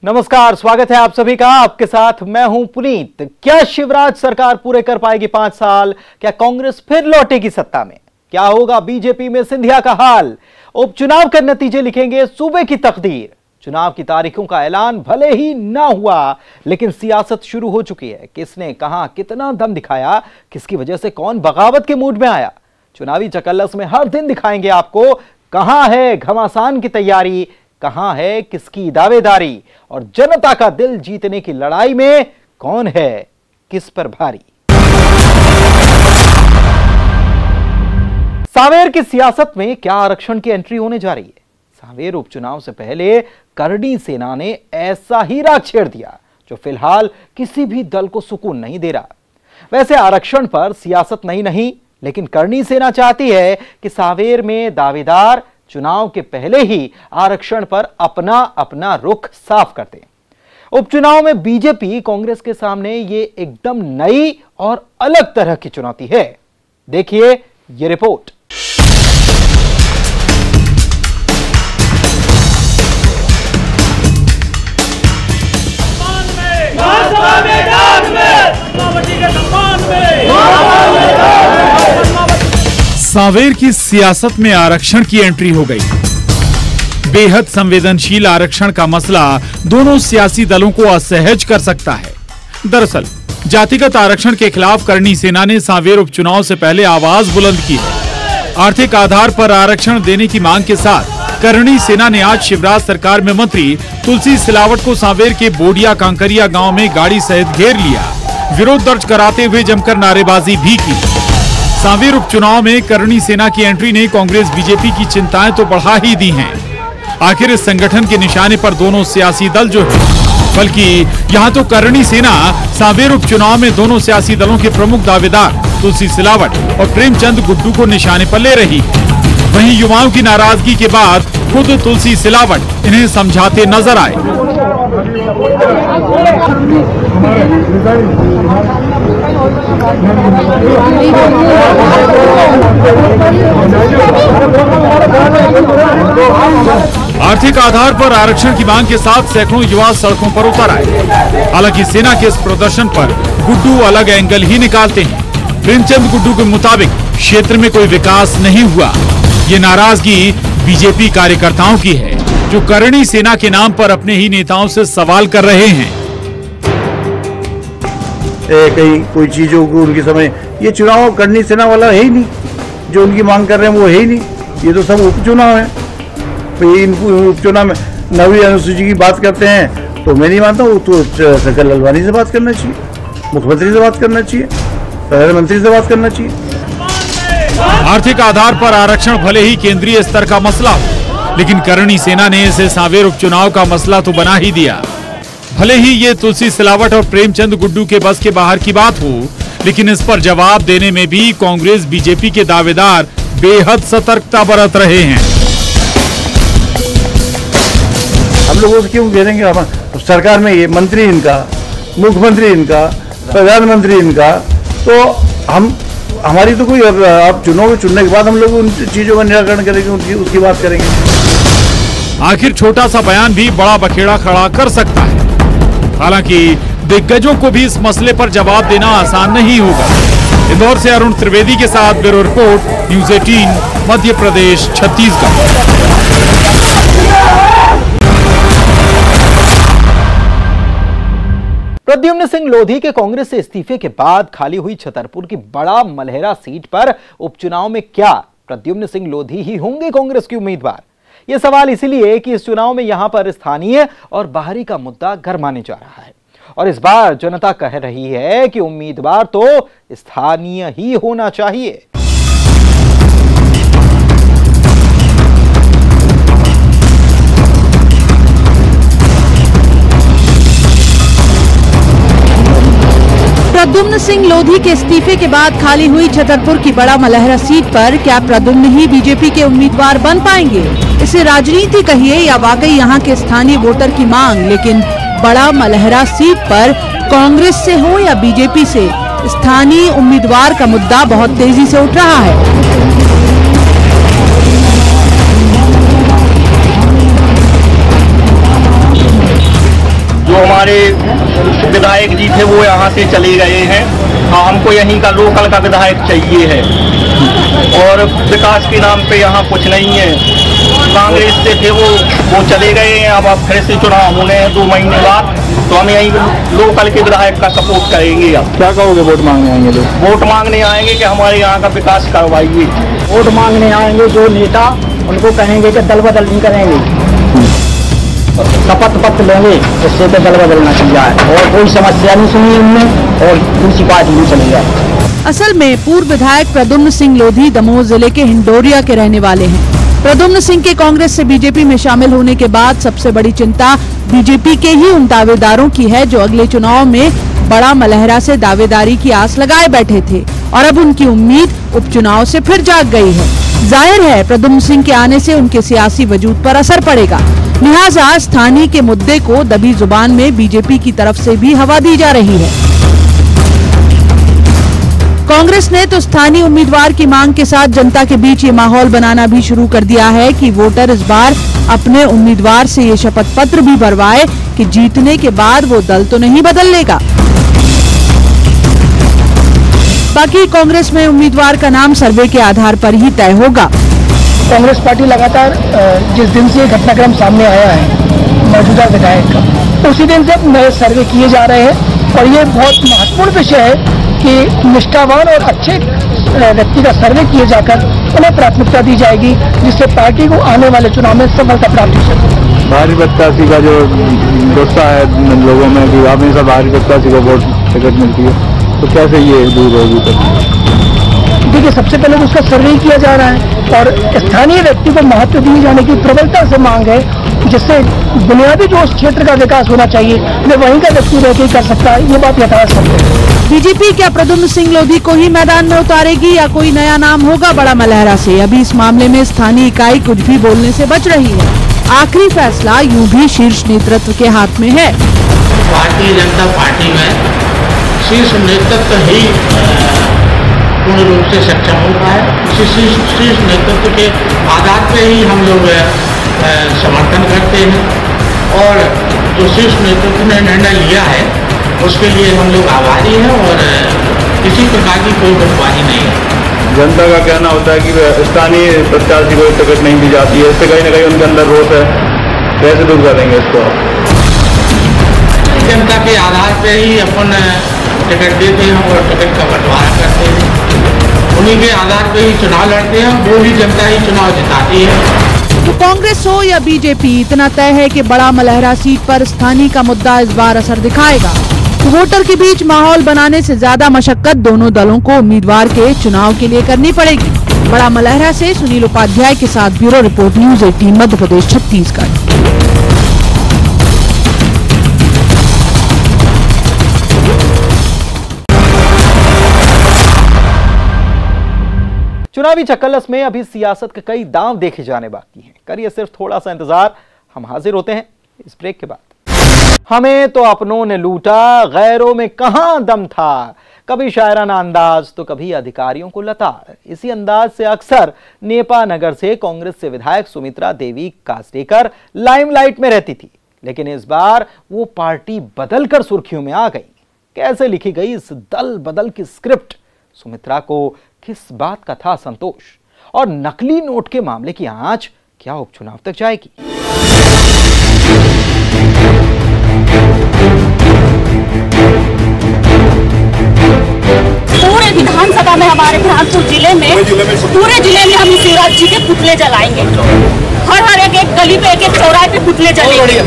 नमस्कार, स्वागत है आप सभी का। आपके साथ मैं हूं पुनीत। क्या शिवराज सरकार पूरे कर पाएगी 5 साल? क्या कांग्रेस फिर लौटेगी सत्ता में? क्या होगा बीजेपी में सिंधिया का हाल? उपचुनाव के नतीजे लिखेंगे सूबे की तकदीर। चुनाव की तारीखों का ऐलान भले ही ना हुआ, लेकिन सियासत शुरू हो चुकी है। किसने कहां कितना दम दिखाया, किसकी वजह से कौन बगावत के मूड में आया, चुनावी चकल्लस में हर दिन दिखाएंगे आपको। कहां है घमासान की तैयारी, कहां है किसकी दावेदारी, और जनता का दिल जीतने की लड़ाई में कौन है किस पर भारी। सांवेर की सियासत में क्या आरक्षण की एंट्री होने जा रही है? सांवेर उपचुनाव से पहले करणी सेना ने ऐसा ही राग छेड़ दिया जो फिलहाल किसी भी दल को सुकून नहीं दे रहा। वैसे आरक्षण पर सियासत नहीं, लेकिन करणी सेना चाहती है कि सांवेर में दावेदार चुनाव के पहले ही आरक्षण पर अपना अपना रुख साफ कर दें। उपचुनाव में बीजेपी कांग्रेस के सामने ये एकदम नई और अलग तरह की चुनौती है। देखिए ये रिपोर्ट। सांवेर की सियासत में आरक्षण की एंट्री हो गई। बेहद संवेदनशील आरक्षण का मसला दोनों सियासी दलों को असहज कर सकता है। दरअसल जातिगत आरक्षण के खिलाफ करणी सेना ने सांवेर उपचुनाव से पहले आवाज बुलंद की है। आर्थिक आधार पर आरक्षण देने की मांग के साथ करणी सेना ने आज शिवराज सरकार में मंत्री तुलसी सिलावट को सांवेर के बोडिया कांकरिया गांव में गाड़ी सहित घेर लिया। विरोध दर्ज कराते हुए जमकर नारेबाजी भी की। सांवेर उपचुनाव में करणी सेना की एंट्री ने कांग्रेस बीजेपी की चिंताएं तो बढ़ा ही दी हैं। आखिर इस संगठन के निशाने पर दोनों सियासी दल जो है, बल्कि यहां तो करणी सेना सांवेर उपचुनाव में दोनों सियासी दलों के प्रमुख दावेदार तुलसी सिलावट और प्रेमचंद गुड्डू को निशाने पर ले रही है। वहीं युवाओं की नाराजगी के बाद खुद तुलसी सिलावट इन्हें समझाते नजर आए। आर्थिक आधार पर आरक्षण की मांग के साथ सैकड़ों युवा सड़कों पर उतर आए। हालांकि सेना के इस प्रदर्शन पर गुड्डू अलग एंगल ही निकालते हैं। प्रेमचंद गुड्डू के मुताबिक क्षेत्र में कोई विकास नहीं हुआ। ये नाराजगी बीजेपी कार्यकर्ताओं की है जो करणी सेना के नाम पर अपने ही नेताओं से सवाल कर रहे हैं। कहीं कोई चीजों को उनके समय ये चुनाव करणी सेना वाला है ही नहीं, जो उनकी मांग कर रहे हैं वो है ही नहीं। ये तो सब उपचुनाव है। इन उपचुनाव में 9वीं अनुसूची की बात करते हैं तो मैं नहीं मानता हूँ। तो शंकर लालवानी से बात करना चाहिए, मुख्यमंत्री से बात करना चाहिए, प्रधानमंत्री से बात करना चाहिए। आर्थिक आधार पर आरक्षण भले ही केंद्रीय स्तर का मसला हो, लेकिन करणी सेना ने इसे सांवेर उपचुनाव का मसला तो बना ही दिया। भले ही ये तुलसी सिलावट और प्रेमचंद गुड्डू के बस के बाहर की बात हो, लेकिन इस पर जवाब देने में भी कांग्रेस बीजेपी के दावेदार बेहद सतर्कता बरत रहे हैं। हम लोगों से क्यों घेरेंगे? हम सरकार में ये मंत्री इनका, मुख्यमंत्री इनका, प्रधानमंत्री इनका, तो हम हमारी तो कोई आप चुनाव चुनने के बाद हम लोग उन चीजों का निराकरण करेंगे, उसकी बात करेंगे। आखिर छोटा सा बयान भी बड़ा बखेड़ा खड़ा कर सकता है। हालांकि दिग्गजों को भी इस मसले पर जवाब देना आसान नहीं होगा। इंदौर से अरुण त्रिवेदी के साथ bureau report, news 18 Madhya Pradesh Chhattisgarh. Pradyumna Singh Lodhi के कांग्रेस से इस्तीफे के बाद खाली हुई छतरपुर की बड़ा मलहरा सीट पर उपचुनाव में क्या प्रद्युम्न सिंह लोधी ही होंगे कांग्रेस के उम्मीदवार? यह सवाल इसलिए कि इस चुनाव में यहां पर स्थानीय और बाहरी का मुद्दा गरमाने जा रहा है, और इस बार जनता कह रही है कि उम्मीदवार तो स्थानीय ही होना चाहिए। प्रद्युम्न सिंह लोधी के इस्तीफे के बाद खाली हुई छतरपुर की बड़ा मलहरा सीट पर क्या प्रद्युम्न ही बीजेपी के उम्मीदवार बन पाएंगे? इसे राजनीति कहिए या वाकई यहाँ के स्थानीय वोटर की मांग, लेकिन बड़ा मलहरा सीट पर कांग्रेस से हो या बीजेपी से स्थानीय उम्मीदवार का मुद्दा बहुत तेजी से उठ रहा है। विधायक जी थे वो यहाँ से चले गए हैं। हमको यहीं का लोकल का विधायक चाहिए है और विकास के नाम पे यहाँ कुछ नहीं है। कांग्रेस से थे वो चले गए हैं। अब फिर से चुनाव होने हैं 2 महीने बाद, तो हम यहीं लोकल के विधायक का सपोर्ट करेंगे। अब क्या कहोगे वोट मांगने आएंगे लोग? वोट मांगने आएंगे कि हमारे यहाँ का विकास करवाइए। वोट मांगने आएंगे जो नेता, उनको कहेंगे कि दल बदल नहीं करेंगे, शपथ पत्र लेंगे इससे तो दल बदलना चाहिए और कोई समस्या नहीं सुनी उनने और दूसरी पार्टी नहीं चली जाए। असल में पूर्व विधायक प्रद्युम्न सिंह लोधी दमोह जिले के हिंडोरिया के रहने वाले हैं। प्रद्युम्न सिंह के कांग्रेस से बीजेपी में शामिल होने के बाद सबसे बड़ी चिंता बीजेपी के ही उन दावेदारों की है जो अगले चुनाव में बड़ा मलहरा से दावेदारी की आस लगाए बैठे थे और अब उनकी उम्मीद उपचुनाव से फिर जाग गई है। जाहिर है प्रद्युम्न सिंह के आने से उनके सियासी वजूद पर असर पड़ेगा, लिहाजा स्थानीय के मुद्दे को दबी जुबान में बीजेपी की तरफ से भी हवा दी जा रही है। कांग्रेस ने तो स्थानीय उम्मीदवार की मांग के साथ जनता के बीच ये माहौल बनाना भी शुरू कर दिया है कि वोटर इस बार अपने उम्मीदवार से ये शपथ पत्र भी भरवाए कि जीतने के बाद वो दल तो नहीं बदल लेगा। बाकी कांग्रेस में उम्मीदवार का नाम सर्वे के आधार पर ही तय होगा। कांग्रेस पार्टी लगातार जिस दिन से घटनाक्रम सामने आया है मौजूदा विधायक का, उसी दिन से नए सर्वे किए जा रहे हैं और ये बहुत महत्वपूर्ण विषय है कि निष्ठावान और अच्छे व्यक्ति का सर्वे किए जाकर उन्हें प्राथमिकता दी जाएगी, जिससे पार्टी को आने वाले चुनाव में सफलता प्राप्त हो सके। भारी प्रत्याशी का जो गुस्सा है लोगों में कि हमेशा भारी प्रत्याशी को वोट टिकट मिलती है, तो कैसे ये दूर होगी? देखिए, सबसे पहले तो उसका सर्वे किया जा रहा है और स्थानीय व्यक्ति को महत्व दिए जाने की प्रबलता से मांग है, जिससे बुनियादी जो उस क्षेत्र का विकास होना चाहिए वे वहीं का व्यक्ति रह के कर सकता है। ये बात यथार्थ सत्य है। बीजेपी क्या प्रद्युम्न सिंह लोधी को ही मैदान में उतारेगी या कोई नया नाम होगा बड़ा मलहरा से? अभी इस मामले में स्थानीय इकाई कुछ भी बोलने से बच रही है। आखिरी फैसला यूं भी शीर्ष नेतृत्व के हाथ में है। भारतीय जनता पार्टी में शीर्ष नेतृत्व ही पूर्ण रूप से सक्षम हो पाए। शीर्ष नेतृत्व के आधार पर ही हम लोग समर्थन करते हैं और जो शीर्ष नेतृत्व ने निर्णय लिया है उसके लिए हम लोग आभारी हैं और किसी प्रकार की कोई बदबाजी नहीं है। जनता का कहना होता है कि स्थानीय प्रत्याशी को टिकट नहीं दी जाती है, इससे कहीं ना कहीं उनके अंदर रोष है, कैसे दूर करेंगे इसको? जनता के आधार पर ही अपन टिकट देते हैं और टिकट का बंटवारा करते हैं, उन्हीं के आधार पर ही चुनाव लड़ते हैं, वो ही जनता ही चुनाव जिताती है। तो कांग्रेस हो या बीजेपी, इतना तय है कि बड़ा मलहरा सीट पर स्थानीय का मुद्दा इस बार असर दिखाएगा। वोटर के बीच माहौल बनाने से ज्यादा मशक्कत दोनों दलों को उम्मीदवार के चुनाव के लिए करनी पड़ेगी। बड़ा मलहरा से सुनील उपाध्याय के साथ bureau report, news 18 Madhya Pradesh Chhattisgarh. चुनावी चक्कलस में अभी सियासत के कई दांव देखे जाने बाकी हैं। करिए सिर्फ थोड़ा सा इंतजार, हम हाजिर होते हैं इस ब्रेक के बाद। हमें तो अपनों ने लूटा, गैरों में कहां दम था। कभी शायराना अंदाज तो कभी अधिकारियों को लताड़। इसी अंदाज से अक्सर नेपा नगर से कांग्रेस से विधायक सुमित्रा देवी कास्डेकर लाइमलाइट में रहती थी, लेकिन इस बार वो पार्टी बदलकर सुर्खियों में आ गई। कैसे लिखी गई इस दल बदल की स्क्रिप्ट? सुमित्रा को किस बात का था संतोष? और नकली नोट के मामले की आंच क्या उपचुनाव तक जाएगी? पूरे विधानसभा में हमारे बुरहानपुर जिले में पूरे जिले में हम शिवराज जी के पुतले जलाएंगे। हर एक गली पे एक चौराहे पे पुतले जलेंगे।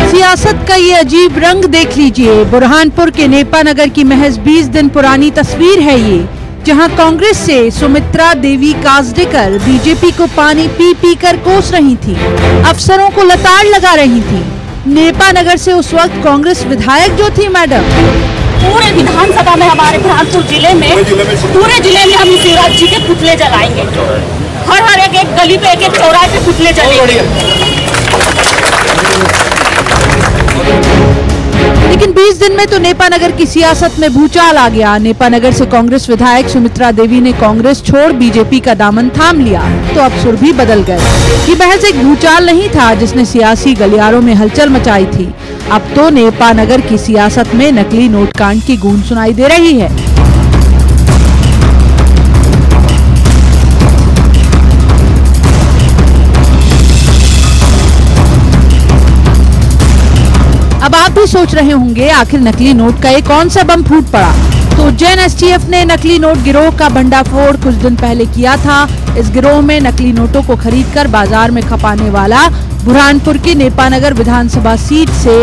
सियासत का ये अजीब रंग देख लीजिए। बुरहानपुर के नेपा नगर की महज 20 दिन पुरानी तस्वीर है ये, जहां कांग्रेस से सुमित्रा देवी कास्डेकर बीजेपी को पानी पी पी कर कोस रही थी, अफसरों को लताड़ लगा रही थी। नेपा नगर से उस वक्त कांग्रेस विधायक जो थी मैडम, पूरे विधानसभा में हमारे बुरहानपुर जिले में पूरे जिले में हम शिवराज जी के पुतले जलाएंगे। हर एक गली पे एक चौराहे पे पुतले जलेंगे। लेकिन 20 20 दिन में तो नेपानगर की सियासत में भूचाल आ गया। नेपानगर से कांग्रेस विधायक सुमित्रा देवी ने कांग्रेस छोड़ बीजेपी का दामन थाम लिया तो अब सुर भी बदल गए। ये महज एक भूचाल नहीं था जिसने सियासी गलियारों में हलचल मचाई थी। अब तो नेपानगर की सियासत में नकली नोट कांड की गूंज सुनाई दे रही है। अब आप भी सोच रहे होंगे आखिर नकली नोट का ये कौन सा बम फूट पड़ा। तो उज्जैन एसटीएफ ने नकली नोट गिरोह का भंडाफोड़ कुछ दिन पहले किया था। इस गिरोह में नकली नोटों को खरीदकर बाजार में खपाने वाला बुरहानपुर की नेपानगर विधानसभा सीट से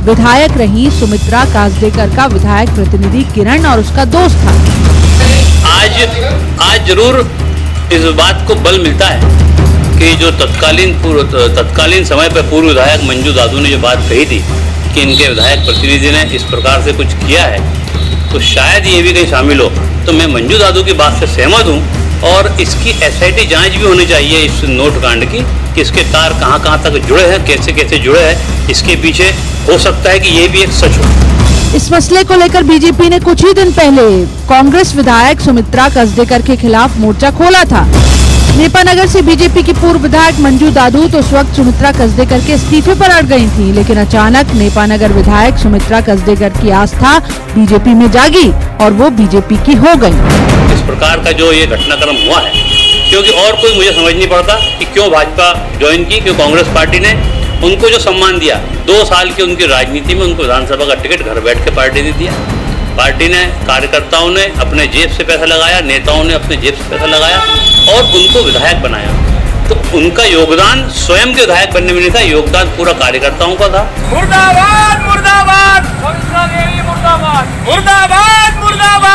विधायक रही सुमित्रा कासदेकर का विधायक प्रतिनिधि किरण और उसका दोस्त था। आज जरूर इस बात को बल मिलता है कि जो तत्कालीन समय पर पूर्व विधायक मंजू दादू ने जो बात कही थी कि इनके विधायक प्रतिनिधि ने इस प्रकार से कुछ किया है, तो शायद ये भी कहीं शामिल हो। तो मैं मंजू दादू की बात से सहमत हूँ और इसकी एसआईटी जांच भी होनी चाहिए इस नोट कांड की कि इसके तार कहाँ तक जुड़े हैं, कैसे कैसे जुड़े हैं। इसके पीछे हो सकता है कि ये भी एक सच हो। इस मसले को लेकर बीजेपी ने कुछ ही दिन पहले कांग्रेस विधायक सुमित्रा कासदेकर के खिलाफ मोर्चा खोला था। नेपानगर से बीजेपी की पूर्व विधायक मंजू दादू तो उस वक्त सुमित्रा कासदेकर के इस्तीफे पर अड़ गई थी, लेकिन अचानक नेपानगर विधायक सुमित्रा कासदेकर की आस्था बीजेपी में जागी और वो बीजेपी की हो गई। इस प्रकार का जो ये घटनाक्रम हुआ है, क्योंकि और कोई मुझे समझ नहीं पड़ता कि क्यों भाजपा ज्वाइन की, क्यों कांग्रेस पार्टी ने उनको जो सम्मान दिया 2 साल की उनकी राजनीति में, उनको विधानसभा का टिकट घर बैठ के पार्टी ने दिया। पार्टी ने, कार्यकर्ताओं ने अपने जेब से पैसा लगाया, नेताओं ने अपने जेब से पैसा लगाया और उनको विधायक बनाया। तो उनका योगदान स्वयं के विधायक बनने में नहीं था, योगदान पूरा कार्यकर्ताओं का था। मुर्दाबाद मुर्दाबाद सुमित्रा देवी मुर्दाबाद मुर्दाबाद मुर्दाबाद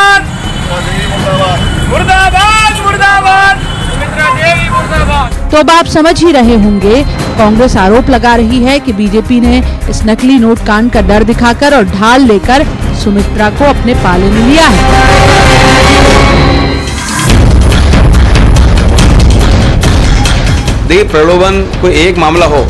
मुर्दाबाद मुर्दाबाद सुमित्रा देवी मुर्दाबाद। तो अब आप समझ ही रहे होंगे, कांग्रेस आरोप लगा रही है कि बीजेपी ने इस नकली नोट कांड का डर दिखाकर और ढाल लेकर सुमित्रा को अपने पाले में लिया है। देखिए, प्रलोभन कोई एक मामला हो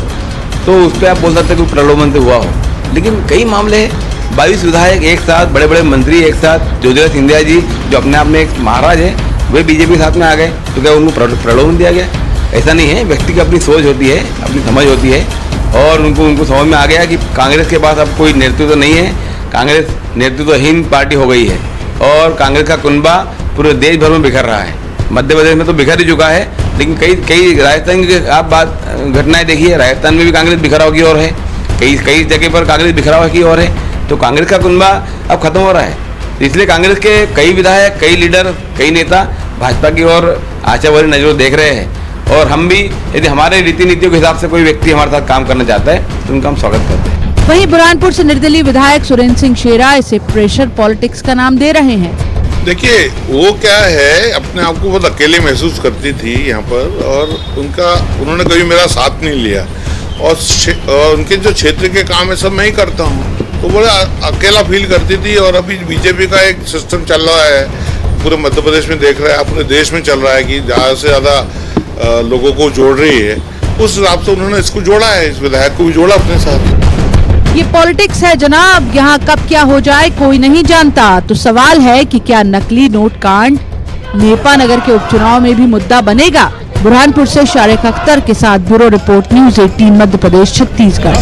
तो उस पर आप बोल सकते कोई प्रलोभन से हुआ हो, लेकिन कई मामले हैं। 22 विधायक एक साथ, बड़े बड़े मंत्री एक साथ, ज्योतिरादित्य सिंधिया जी जो अपने आप में एक महाराज है, वे बीजेपी साथ में आ गए, तो क्या उनको प्रलोभन दिया गया? ऐसा नहीं है। व्यक्ति की अपनी सोच होती है, अपनी समझ होती है और उनको समझ में आ गया कि कांग्रेस के पास अब कोई नेतृत्व नहीं है, कांग्रेस नेतृत्वहीन पार्टी हो गई है और कांग्रेस का कुनबा पूरे देश भर में बिखर रहा है। मध्य प्रदेश में तो बिखर ही चुका है, लेकिन कई राजस्थान की आप घटनाएं देखिए, राजस्थान में भी कांग्रेस बिखराव की ओर है, कई जगह पर कांग्रेस बिखराव की ओर है। तो कांग्रेस का कुनबा अब खत्म हो रहा है, इसलिए कांग्रेस के कई विधायक, कई लीडर, कई नेता भाजपा की ओर आशा भरी नजरों देख रहे हैं। और हम भी, यदि हमारे रीति नीतियों के हिसाब से कोई व्यक्ति हमारे साथ काम करना चाहता है तो उनका हम स्वागत करते हैं। वहीं बुरहानपुर से निर्दलीय विधायक सुरेंद्र सिंह शेरा इसे प्रेशर पॉलिटिक्स का नाम दे रहे हैं। देखिए, वो क्या है, अपने आप को बहुत अकेले महसूस करती थी यहाँ पर और उन्होंने कभी मेरा साथ नहीं लिया और उनके जो क्षेत्र के काम है सब मैं ही करता हूँ, तो बड़ा अकेला फील करती थी। और अभी बीजेपी का एक सिस्टम चल रहा है, पूरे मध्य प्रदेश में देख रहा है, पूरे देश में चल रहा है कि ज़्यादा से ज़्यादा लोगों को जोड़ रही है, उस हिसाब से उन्होंने इसको जोड़ा है, इस विधायक को भी जोड़ा अपने साथ। ये पॉलिटिक्स है जनाब, यहाँ कब क्या हो जाए कोई नहीं जानता। तो सवाल है कि क्या नकली नोट कांड नेपानगर के उपचुनाव में भी मुद्दा बनेगा? बुरहानपुर से शारिक अख्तर के साथ bureau report, news 18 Madhya Pradesh Chhattisgarh.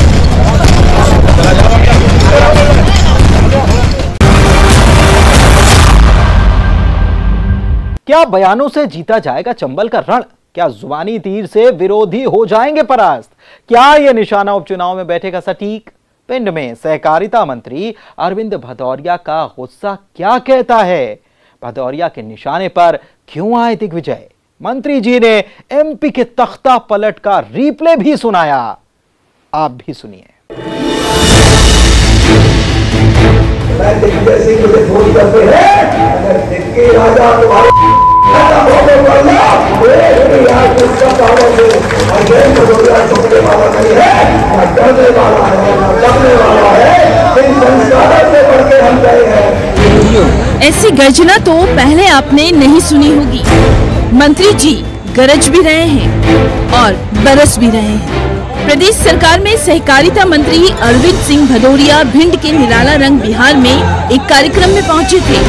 क्या बयानों से जीता जाएगा चंबल का रण? क्या जुबानी तीर से विरोधी हो जाएंगे परास्त? क्या यह निशाना उपचुनाव में बैठेगा सटीक? पिंड में सहकारिता मंत्री अरविंद भदौरिया का गुस्सा क्या कहता है? भदौरिया के निशाने पर क्यों आए दिग्विजय? मंत्री जी ने एमपी के तख्ता पलट का रिप्ले भी सुनाया, आप भी सुनिए। ऐसी गर्जना तो पहले आपने नहीं सुनी होगी। मंत्री जी गरज भी रहे हैं और बरस भी रहे हैं। प्रदेश सरकार में सहकारिता मंत्री अरविंद सिंह भदौरिया भिंड के निराला रंग बिहार में एक कार्यक्रम में पहुंचे थे,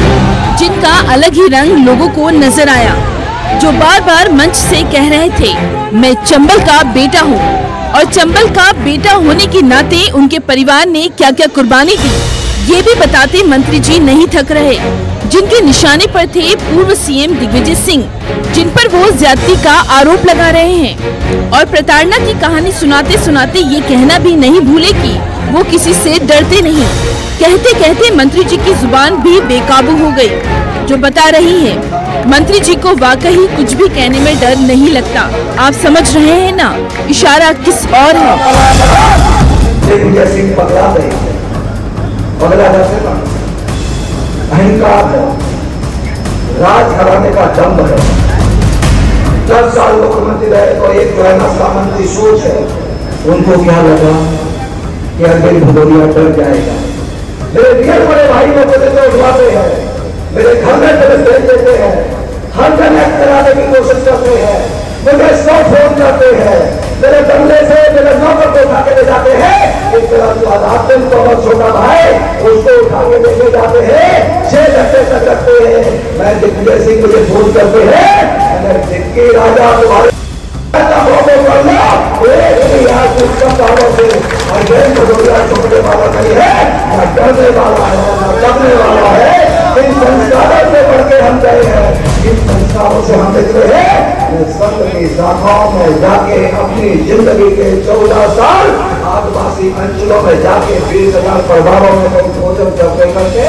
जिनका अलग ही रंग लोगों को नजर आया, जो बार बार मंच से कह रहे थे, मैं चंबल का बेटा हूं, और चंबल का बेटा होने के नाते उनके परिवार ने क्या क्या कुर्बानी दी, ये भी बताते मंत्री जी नहीं थक रहे। जिनके निशाने पर थे पूर्व सीएम दिग्विजय सिंह, जिन पर वो ज्यादती का आरोप लगा रहे हैं, और प्रताड़ना की कहानी सुनाते सुनाते ये कहना भी नहीं भूले कि वो किसी से डरते नहीं। कहते कहते मंत्री जी की जुबान भी बेकाबू हो गई, जो बता रही है मंत्री जी को वाकई कुछ भी कहने में डर नहीं लगता। आप समझ रहे हैं ना, इशारा किस और है। अहंकार है, राज घराने का दम्भ है। 10 साल मुख्यमंत्री रहे तो एक जो है ना सामंती सोच है। उनको क्या लगा कि अरविंद भदौरिया डर जाएगा। मेरे रियल बड़े भाई को पुलिस उठवाते हैं, मेरे घर में पुलिस भेज देते हैं, हर कनेक्ट कराने की कोशिश करते हैं, मुझे 100 फोन करते हैं, मेरे बंगले से मेरे नौकर को उठा के ले जाते हैं। एक तरह जो आजाद तो और छोटा भाई उसको उठा के लेके जाते हैं, 6 घंटे तक रखते हैं। मैं दिग्विजय सिंह मुझे फोन करते हैं, अगर दिग्गी राजा तुम्हारे छोड़ने वाला नहीं है, न डरने वाला है, न डरने वाला है। इन संस्कारों से बढ़ के हम गए हैं, इन संस्कारों से हम निकले हैं। संत की शाखाओं में जाके अपनी जिंदगी के 14 साल आदिवासी अंचलों में जाके 20,000 परिवारों में भोजन करके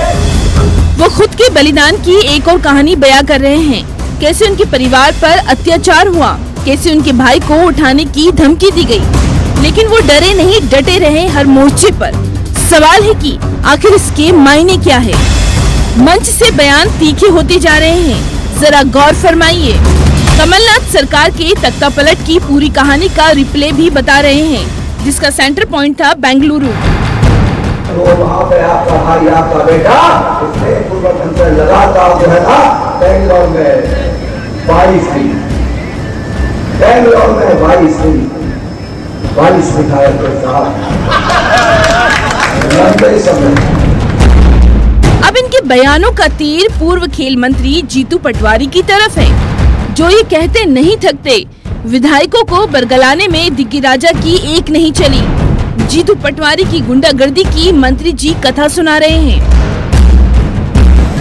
वो खुद के बलिदान की एक और कहानी बयां कर रहे हैं। कैसे उनके परिवार पर अत्याचार हुआ, कैसे उनके भाई को उठाने की धमकी दी गई, लेकिन वो डरे नहीं, डटे रहे हर मोर्चे पर। सवाल है कि आखिर इसके मायने क्या है। मंच से बयान तीखे होते जा रहे हैं, जरा गौर फरमाइए। कमलनाथ सरकार के तख्तापलट की पूरी कहानी का रिप्ले भी बता रहे हैं, जिसका सेंटर पॉइंट था बेंगलुरु। वहाँ पे आपका भाई, आपका बेटा इसने पूर्व लगातार जो है ना बेंगलोर में 22 दिन, बेंगलोर में 22 दिन 22 विधायक के साथ लंबे समय। अब इनके बयानों का तीर पूर्व खेल मंत्री जीतू पटवारी की तरफ है, जो ये कहते नहीं थकते, विधायकों को बरगलाने में दिग्गी राजा की एक नहीं चली। जीतू पटवारी की गुंडागर्दी की मंत्री जी कथा सुना रहे हैं।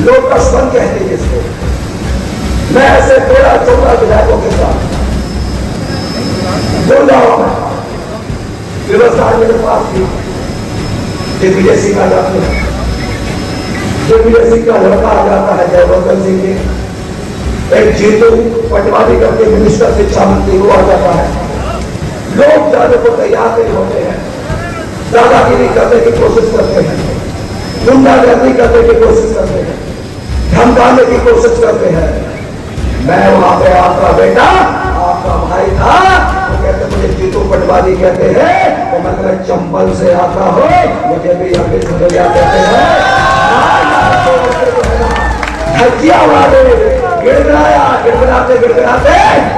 लोग कसम कहते हैं इसको। मैं ऐसे 13-14 विधायकों के साथ गुंडाओं में व्यवस्था मेरे पास थी। दिग्विजय सिंह आ जाते हैं, दिग्विजय सिंह का लड़का आ जाता है जयवर्धन सिंह जी, एक जीतू पटवारी करके मिनिस्टर शिक्षा मंत्री वो आ जाता है। लोग जाने को तैयार नहीं होते हैं, दादागिरी करने की कोशिश करते हैं, गुंडागर्दी करने की कोशिश करते हैं, धमकाने की कोशिश करते हैं। मैं वहां पे आपका बेटा, आपका भाई था, वो कहते मुझे जीतू पटवारी कहते हैं, तो मैं चंबल से आता हूँ, मुझे भी अरविंद भदौरिया कहते हैं। धज्जिया वाले गिड़गिड़ाया, गिड़गिड़ाते गिड़गिड़ाते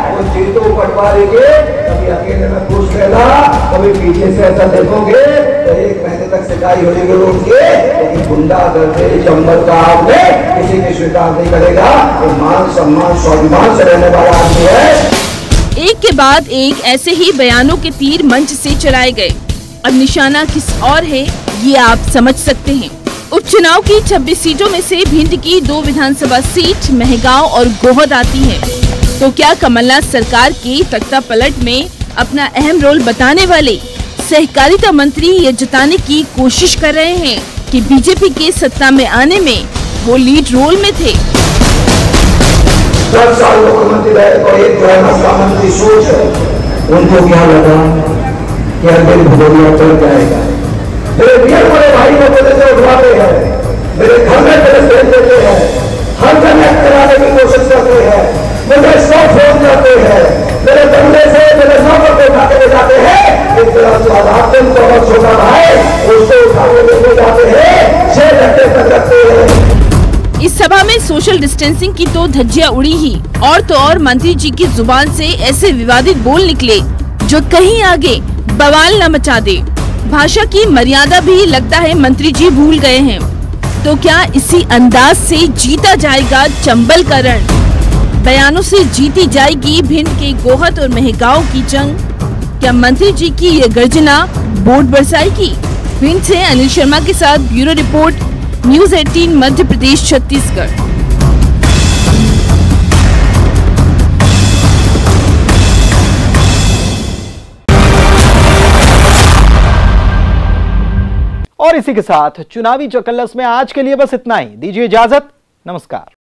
वो जीतू पटवारी के कभी अकेले में पूछ लेना, कभी पीछे से ऐसा देखोगे तो 1 महीने तक सिकाई हो जाएगी रोड के। लेकिन गुंडागर्दी चंबल का आपने किसी भी स्वीकार नहीं करेगा। ये मान सम्मान स्वाभिमान से रहने वाला आदमी है। एक के बाद एक ऐसे ही बयानों के तीर मंच से चलाए गए। अब निशाना किस और है, ये आप समझ सकते हैं। उपचुनाव की 26 सीटों में से भिंड की 2 विधानसभा सीट महगांव और गोहद आती है। तो क्या कमलनाथ सरकार के तख्तापलट में अपना अहम रोल बताने वाले सहकारिता मंत्री ये जताने की कोशिश कर रहे हैं कि बीजेपी के सत्ता में आने में वो लीड रोल में थे। 10 साल मुख्यमंत्री रहे तो एक जो है ना सामंती सोच है। उनको क्या लगा कि अरविंद भदौरिया डर जाएगा। मेरे रियल बड़े भाई को पुलिस उठवाते हैं, मेरे घर में पुलिस भेज देते हैं, हर कनेक्ट कराने की कोशिश करते हैं, मुझे 100 फोन करते हैं, मेरे बंगले से मेरे नौकर को उठा के ले जाते हैं। एक तरह जो आजाद तो और छोटा भाई उसको उठा के लेके जाते हैं, 6 घंटे तक रखते हैं। इस सभा में सोशल डिस्टेंसिंग की तो धज्जियां उड़ी ही, और तो और मंत्री जी की जुबान से ऐसे विवादित बोल निकले जो कहीं आगे बवाल न मचा दे। भाषा की मर्यादा भी लगता है मंत्री जी भूल गए हैं। तो क्या इसी अंदाज से जीता जाएगा चंबल का रण? बयानों से जीती जाएगी भिंड के गोहद और मेहगांव की जंग? क्या मंत्री जी की ये गर्जना वोट बरसाएगी? भिंड से अनिल शर्मा के साथ bureau report, news 18 Madhya Pradesh Chhattisgarh. और इसी के साथ चुनावी चौकल्लस में आज के लिए बस इतना ही। दीजिए इजाजत, नमस्कार।